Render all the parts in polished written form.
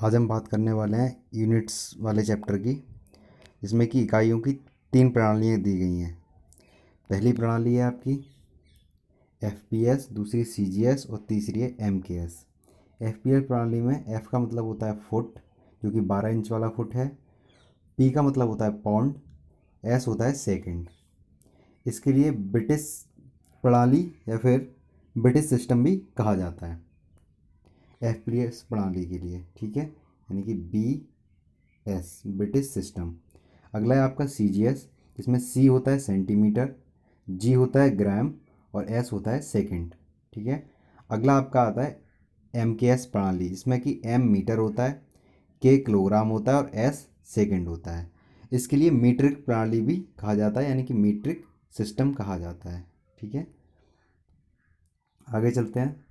आज हम बात करने वाले हैं यूनिट्स वाले चैप्टर की, जिसमें कि इकाइयों की 3 प्रणालियाँ दी गई हैं। पहली प्रणाली है आपकी एफपीएस, दूसरी सीजीएस और तीसरी है एमकेएस। एफपीएस प्रणाली में एफ का मतलब होता है फुट, जो कि 12 इंच वाला फुट है। पी का मतलब होता है पाउंड, एस होता है सेकंड। इसके लिए ब्रिटिश प्रणाली या फिर ब्रिटिश सिस्टम भी कहा जाता है एफपीएस प्रणाली के लिए, ठीक है, यानी कि बी एस ब्रिटिश सिस्टम। अगला है आपका सी जी एस, जिसमें सी होता है सेंटीमीटर, जी होता है ग्राम और एस होता है सेकंड, ठीक है। अगला आपका आता है एम के एस प्रणाली, जिसमें कि एम मीटर होता है, के किलोग्राम होता है और एस सेकंड होता है। इसके लिए मीट्रिक प्रणाली भी कहा जाता है, यानी कि मीट्रिक सिस्टम कहा जाता है, ठीक है। आगे चलते हैं।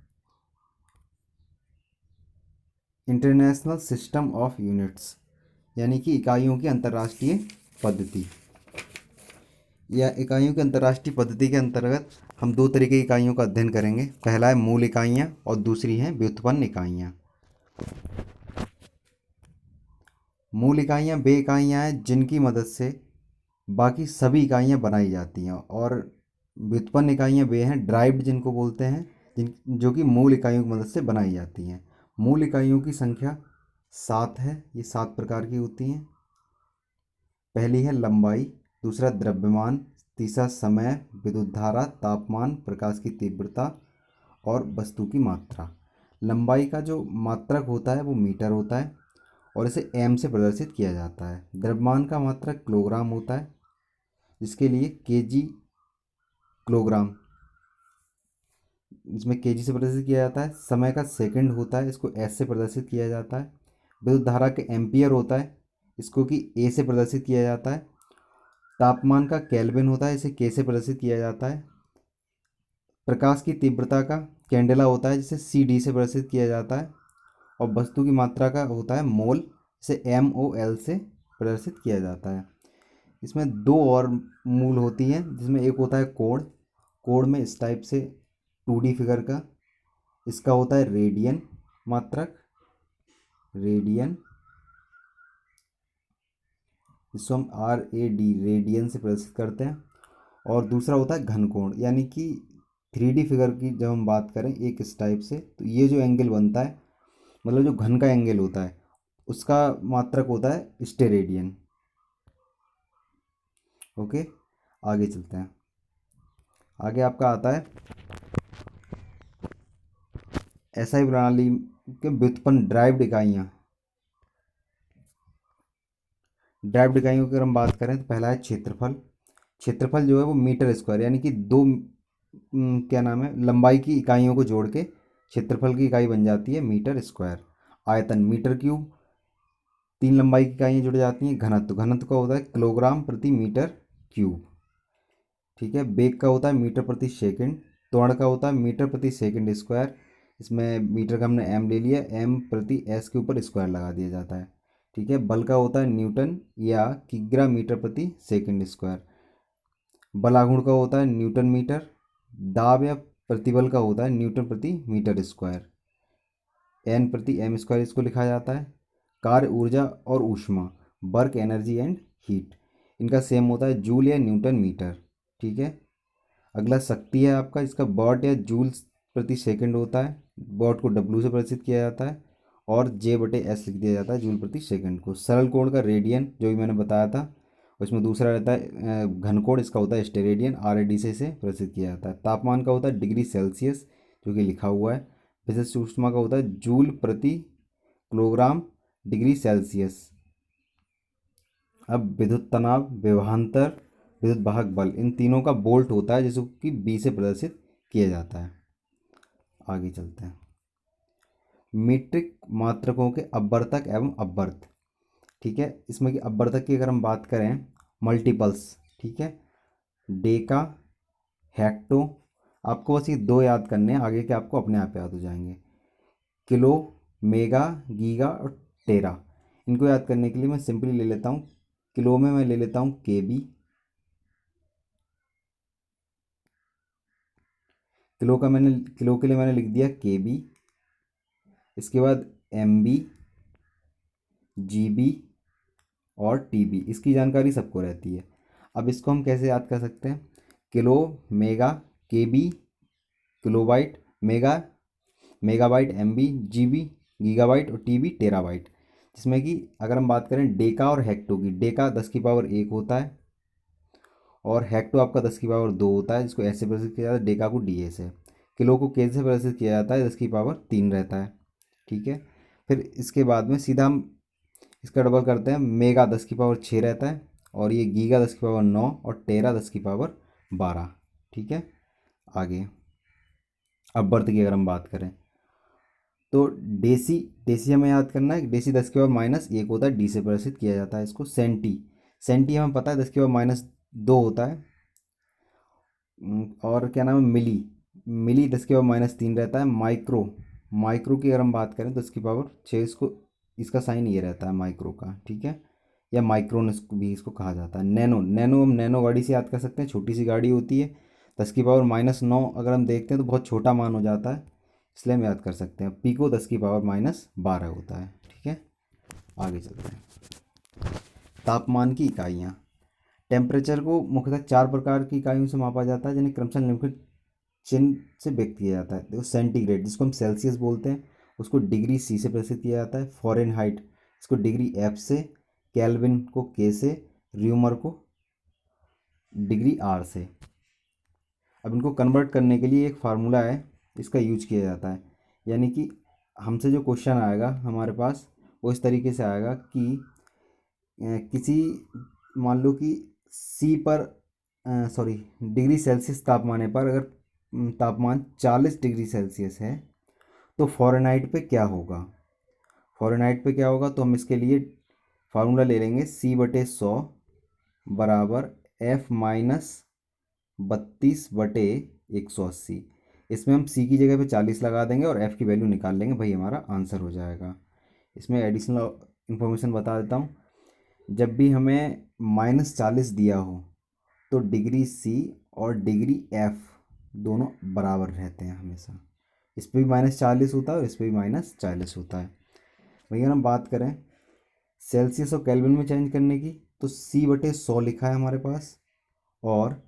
इंटरनेशनल सिस्टम ऑफ यूनिट्स, यानी कि इकाइयों की अंतर्राष्ट्रीय पद्धति। या इकाइयों की अंतर्राष्ट्रीय पद्धति के अंतर्गत हम दो तरह की इकाइयों का अध्ययन करेंगे। पहला है मूल इकाइयाँ और दूसरी है व्युत्पन्न इकाइयाँ। मूल इकाइयाँ वे इकाइयाँ हैं जिनकी मदद से बाकी सभी इकाइयाँ बनाई जाती हैं, और व्युत्पन्न इकाइयाँ वे हैं ड्राइव्ड जिनको बोलते हैं, जिन जो कि मूल इकाइयों की मदद से बनाई जाती हैं। मूल इकाइयों की संख्या 7 है। ये 7 प्रकार की होती हैं। पहली है लंबाई, दूसरा द्रव्यमान, तीसरा समय, विद्युत धारा, तापमान, प्रकाश की तीव्रता और वस्तु की मात्रा। लंबाई का जो मात्रक होता है वो मीटर होता है और इसे एम से प्रदर्शित किया जाता है। द्रव्यमान का मात्रक किलोग्राम होता है, जिसके लिए केजी किलोग्राम, इसमें केजी से प्रदर्शित किया जाता है। समय का सेकंड होता है, इसको एस से प्रदर्शित किया जाता है। विद्युत धारा के एम्पियर होता है, इसको कि ए से प्रदर्शित किया जाता है। तापमान का केल्विन होता है, इसे के से प्रदर्शित किया जाता है। प्रकाश की तीव्रता का कैंडेला होता है, जिसे सी डी से प्रदर्शित किया जाता है। और वस्तु की मात्रा का होता है मोल, जिसे एम ओ एल से प्रदर्शित किया जाता है। इसमें दो और मूल होती हैं, जिसमें एक होता है कोण। कोण में इस टाइप से 2D फिगर का, इसका होता है रेडियन मात्रक, रेडियन, जिसको हम RAD रेडियन से प्रदर्शित करते हैं। और दूसरा होता है घन कोण, यानी कि 3D फिगर की जब हम बात करें एक इस टाइप से, तो ये जो एंगल बनता है, मतलब जो घन का एंगल होता है, उसका मात्रक होता है स्टेरेडियन। ओके, आगे चलते हैं। आगे आपका आता है एसआई प्रणाली के व्युत्पन्न ड्राइव्ड इकाइयाँ। ड्राइव्ड इकाइयों की अगर हम बात करें तो पहला है क्षेत्रफल। क्षेत्रफल जो है वो मीटर स्क्वायर, यानी कि दो क्या नाम है, लंबाई की इकाइयों को जोड़ के क्षेत्रफल की इकाई बन जाती है मीटर स्क्वायर। आयतन मीटर क्यूब, 3 लंबाई की इकाइयाँ जुड़ जाती हैं। घनत्व, घनत्व का होता है किलोग्राम प्रति मीटर क्यूब, ठीक है। वेग का होता है मीटर प्रति सेकंड। त्वरण का होता है मीटर प्रति सेकंड स्क्वायर। इसमें मीटर का हमने एम ले लिया, एम प्रति एस के ऊपर स्क्वायर लगा दिया जाता है, ठीक है। बल का होता है न्यूटन या किग्रा मीटर प्रति सेकंड स्क्वायर। बलाघूर्ण का होता है न्यूटन मीटर। दाब या प्रतिबल का होता है न्यूटन प्रति मीटर स्क्वायर, एन प्रति एम स्क्वायर इसको लिखा जाता है। कार्य ऊर्जा और ऊष्मा, वर्क एनर्जी एंड हीट, इनका सेम होता है जूल या न्यूटन मीटर, ठीक है। अगला शक्ति है आपका, इसका वॉट या जूल प्रति सेकंड होता है। वॉट को डब्ल्यू से प्रदर्शित किया जाता है और जे बटे एस लिख दिया जाता है जूल प्रति सेकंड को। सरल कोण का रेडियन, जो भी मैंने बताया था। उसमें दूसरा रहता है घन कोण, इसका होता है स्टेरेडियन, RAD से इसे प्रदर्शित किया जाता है। तापमान का होता है डिग्री सेल्सियस, जो कि लिखा हुआ है। विशिष्ट ऊष्मा का होता है जूल प्रति किलोग्राम डिग्री सेल्सियस। अब विद्युत तनाव, विभवांतर, विद्युत वाहक बल, इन तीनों का बोल्ट होता है, जिसको कि बी से प्रदर्शित किया जाता है। आगे चलते हैं। मीट्रिक मात्रकों के अपवर्तक एवं अपवर्त, ठीक है। इसमें कि अपवर्तक की अगर हम बात करें, मल्टीपल्स, ठीक है। डेका, हेक्टो, आपको बस ये दो याद करने हैं, आगे के आपको अपने आप याद हो जाएंगे। किलो, मेगा, गीगा और टेरा, इनको याद करने के लिए मैं सिंपली ले लेता हूँ। किलो में मैं ले लेता हूँ KB, किलो के लिए मैंने लिख दिया KB। इसके बाद MB, GB और TB, इसकी जानकारी सबको रहती है। अब इसको हम कैसे याद कर सकते हैं? Kilo, mega, KB, kilobyte, megabyte, MB, GB gigabyte और TB टेराबाइट। जिसमें कि अगर हम बात करें डेका और हेक्टो की, डेका 10 की पावर 1 होता है और हेक्टो आपका 10 की पावर 2 होता है, जिसको ऐसे प्रदर्शित किया जाता है, डेका को DA से। किलो को K से प्रदर्शित किया जाता है, 10 की पावर 3 रहता है। ठीक है। फिर इसके बाद में सीधा हम इसका डबल करते हैं, मेगा 10 की पावर 6 रहता है और ये गीगा 10 की पावर 9 और टेरा 10 की पावर 12। ठीक है। आगे अब बर्थ की अगर हम बात करें तो डेसी, डेसी हमें याद करना है, डेसी 10 की पावर -1 होता है, डी से प्रदर्शित किया जाता है इसको। सेंटी, सेंटी हमें पता है 10 की पावर -2 होता है। और क्या नाम है, मिली, मिली 10 की पावर -3 रहता है। माइक्रो, माइक्रो की अगर हम बात करें तो 10 की पावर 6, इसको इसका साइन ये रहता है माइक्रो का। ठीक है। या माइक्रोन भी इसको कहा जाता है। नैनो, नैनो हम नैनो गाड़ी से याद कर सकते हैं, छोटी सी गाड़ी होती है। 10 की पावर-9 अगर हम देखते हैं तो बहुत छोटा मान हो जाता है, इसलिए हम याद कर सकते हैं। पीको 10 की पावर-12 होता है। ठीक है। आगे चलते हैं। तापमान की इकाइयाँ। टेम्परेचर को मुख्यतः 4 प्रकार की इकाइयों से मापा जाता है, जिन्हें क्रमशः निम्नलिखित चिन्ह से व्यक्त किया जाता है। देखो, सेंटीग्रेड जिसको हम सेल्सियस बोलते हैं, उसको डिग्री C से प्रदर्शित किया जाता है। फ़ारेनहाइट इसको डिग्री F से, केल्विन को K से, र्यूमर को डिग्री R से। अब इनको कन्वर्ट करने के लिए एक फार्मूला है, इसका यूज किया जाता है। यानी कि हमसे जो क्वेश्चन आएगा हमारे पास, वो इस तरीके से आएगा कि किसी, मान लो कि सी पर, सॉरी, डिग्री सेल्सियस तापमान पर अगर तापमान 40 डिग्री सेल्सियस है तो फ़ारेनहाइट पे क्या होगा? फ़ारेनहाइट पे क्या होगा तो हम इसके लिए फार्मूला ले लेंगे, C/100 बराबर F-32/180। इसमें हम C की जगह पे 40 लगा देंगे और F की वैल्यू निकाल लेंगे, भाई हमारा आंसर हो जाएगा। इसमें एडिशनल इन्फॉर्मेशन बता देता हूँ। जब भी हमें -40 दिया हो तो डिग्री C और डिग्री F दोनों बराबर रहते हैं हमेशा। इस पर भी -40 होता है और इस पर भी -40 होता है। वही अगर हम बात करें सेल्सियस और केल्विन में चेंज करने की, तो C/100 लिखा है हमारे पास और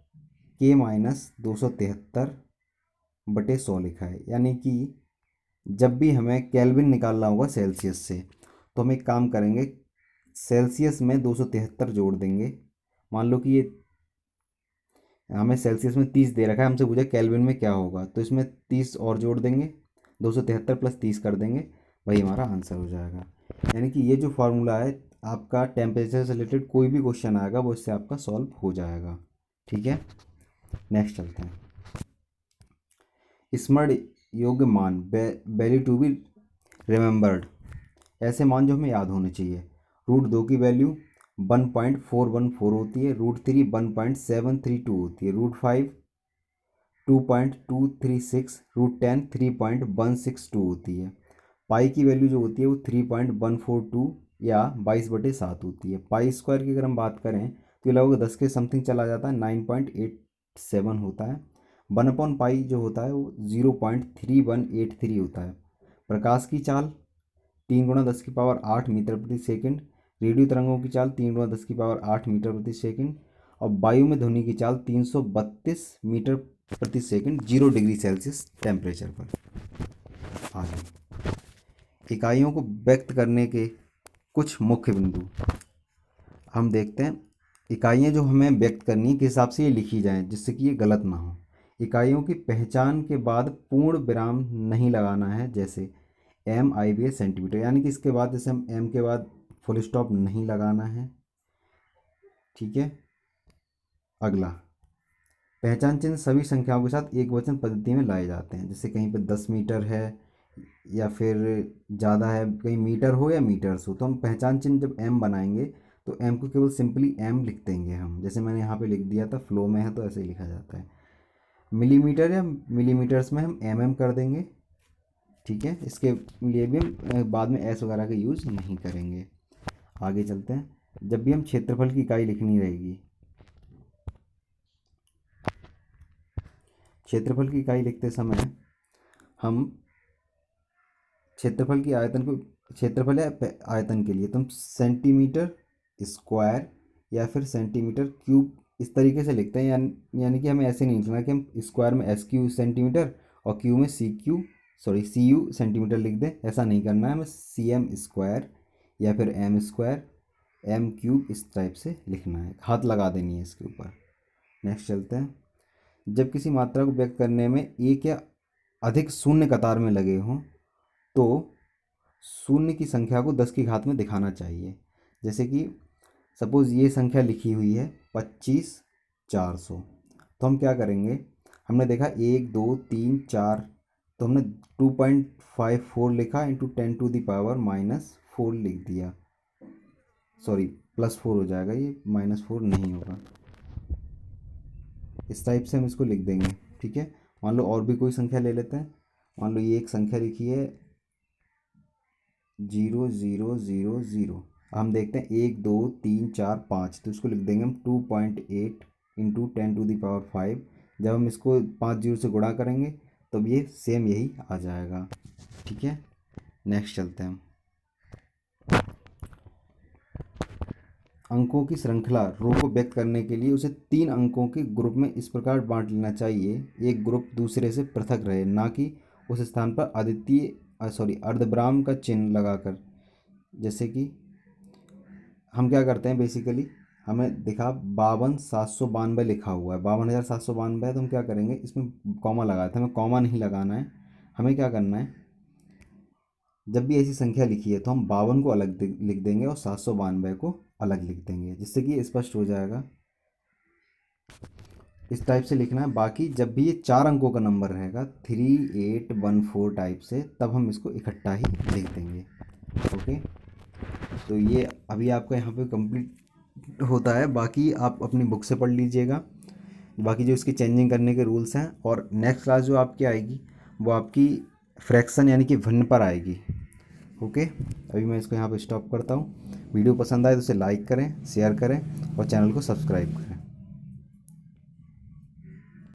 K-273/100 लिखा है। यानी कि जब भी हमें केल्विन निकालना होगा सेल्सियस से, तो हम एक काम करेंगे, सेल्सियस में 273 जोड़ देंगे। मान लो कि ये हमें सेल्सियस में 30 दे रखा है, हमसे पूछा केल्विन में क्या होगा, तो इसमें 30 और जोड़ देंगे, 273 + 30 कर देंगे, वही हमारा आंसर हो जाएगा। यानी कि ये जो फार्मूला है, आपका टेम्परेचर से रिलेटेड कोई भी क्वेश्चन आएगा वो इससे आपका सॉल्व हो जाएगा। ठीक है। नेक्स्ट चलते हैं। स्मरण योग्य मान, वैल्यू टू बी रिमेंबर्ड, ऐसे मान जो हमें याद होने चाहिए। √2 की वैल्यू 1.414 होती है। √3 1.732 होती है। √5 2.236, √10 3.162 होती है। पाई की वैल्यू जो होती है वो 3.142 या 22/7 होती है। पाई स्क्वायर की अगर हम बात करें तो ये लगभग 10 के समथिंग चला जाता है, 9.87 होता है। 1/पाई जो होता है वो 0.3183 होता है। प्रकाश की चाल 3 × 10 की पावर 8 मीटर प्रति सेकंड। रेडियो तरंगों की चाल 3 × 10 की पावर 8 मीटर प्रति सेकंड। और वायु में ध्वनि की चाल 332 मीटर प्रति सेकंड 0 डिग्री सेल्सियस टेम्परेचर पर। आगे इकाइयों को व्यक्त करने के कुछ मुख्य बिंदु हम देखते हैं। इकाइयाँ जो हमें व्यक्त करनी है किस हिसाब से ये लिखी जाएँ जिससे कि ये गलत ना हो। इकाइयों की पहचान के बाद पूर्ण विराम नहीं लगाना है, जैसे MIV सेंटीमीटर, यानी कि इसके बाद जैसे हम M के बाद फुल स्टॉप नहीं लगाना है। ठीक है। अगला, पहचान चिन्ह सभी संख्याओं के साथ एक वचन पद्धति में लाए जाते हैं। जैसे कहीं पे 10 मीटर है या फिर ज़्यादा है, कहीं मीटर हो या मीटर्स हो, तो हम पहचान चिन्ह जब M बनाएंगे तो M को केवल सिंपली M लिख देंगे हम। जैसे मैंने यहाँ पे लिख दिया था, फ्लो में है तो ऐसे ही लिखा जाता है। मिलीमीटर या मिलीमीटर्स में हम MM कर देंगे। ठीक है। इसके लिए भी हम बाद में S वगैरह का यूज़ नहीं करेंगे। आगे चलते हैं। जब भी हम क्षेत्रफल की इकाई लिखनी रहेगी, क्षेत्रफल की इकाई लिखते समय हम क्षेत्रफल की आयतन को क्षेत्रफल या आयतन के लिए तुम सेंटीमीटर स्क्वायर या फिर सेंटीमीटर क्यूब इस तरीके से लिखते हैं, यानी कि हमें ऐसे नहीं लिखना कि हम स्क्वायर में एस क्यू सेंटीमीटर और क्यू में सी यू सेंटीमीटर लिख दें। ऐसा नहीं करना है, हमें सी एम स्क्वायर या फिर एम स्क्वायर एम क्यूब इस टाइप से लिखना है, हाथ लगा देनी है इसके ऊपर। नेक्स्ट चलते हैं। जब किसी मात्रा को व्यक्त करने में एक या अधिक शून्य कतार में लगे हों तो शून्य की संख्या को 10 की घात में दिखाना चाहिए। जैसे कि सपोज़ ये संख्या लिखी हुई है 25,400, तो हम क्या करेंगे, हमने देखा 1 2 3 4, तो हमने 2.54 लिखा इंटू 10⁻⁻4 लिख दिया। सॉरी +4 हो जाएगा, ये -4 नहीं होगा। इस टाइप से हम इसको लिख देंगे। ठीक है, मान लो और भी कोई संख्या ले लेते हैं। मान लो ये एक संख्या लिखी है 0000। हम देखते हैं 1 2 3 4 5, तो इसको लिख देंगे हम 2.8 इंटू 10⁵। जब हम इसको 5 जीरो से गुणा करेंगे तब ये सेम यही आ जाएगा। ठीक है, नेक्स्ट चलते हैं। अंकों की श्रृंखला रो को व्यक्त करने के लिए उसे 3 अंकों के ग्रुप में इस प्रकार बांट लेना चाहिए, एक ग्रुप दूसरे से पृथक रहे, ना कि उस स्थान पर अर्धविराम का चिन्ह लगाकर। जैसे कि हम क्या करते हैं, बेसिकली हमें दिखा 52,792 लिखा हुआ है, 52,792 है, तो हम क्या करेंगे, इसमें कॉमा लगाते हैं। हमें कॉमा नहीं लगाना है, हमें क्या करना है, जब भी ऐसी संख्या लिखी है तो हम 52 को अलग लिख देंगे और 792 को अलग लिख देंगे, जिससे कि ये स्पष्ट हो जाएगा। इस टाइप से लिखना है। बाकी जब भी ये 4 अंकों का नंबर रहेगा 3814 टाइप से, तब हम इसको इकट्ठा ही लिख देंगे। ओके, तो ये अभी आपका यहाँ पे कंप्लीट होता है। बाकी आप अपनी बुक से पढ़ लीजिएगा, बाकी जो इसकी चेंजिंग करने के रूल्स हैं। और नेक्स्ट क्लास जो आपकी आएगी वो आपकी फ्रैक्शन यानी कि भिन्न पर आएगी। ओके, अभी मैं इसको यहाँ पे स्टॉप करता हूँ। वीडियो पसंद आए तो इसे लाइक करें, शेयर करें और चैनल को सब्सक्राइब करें।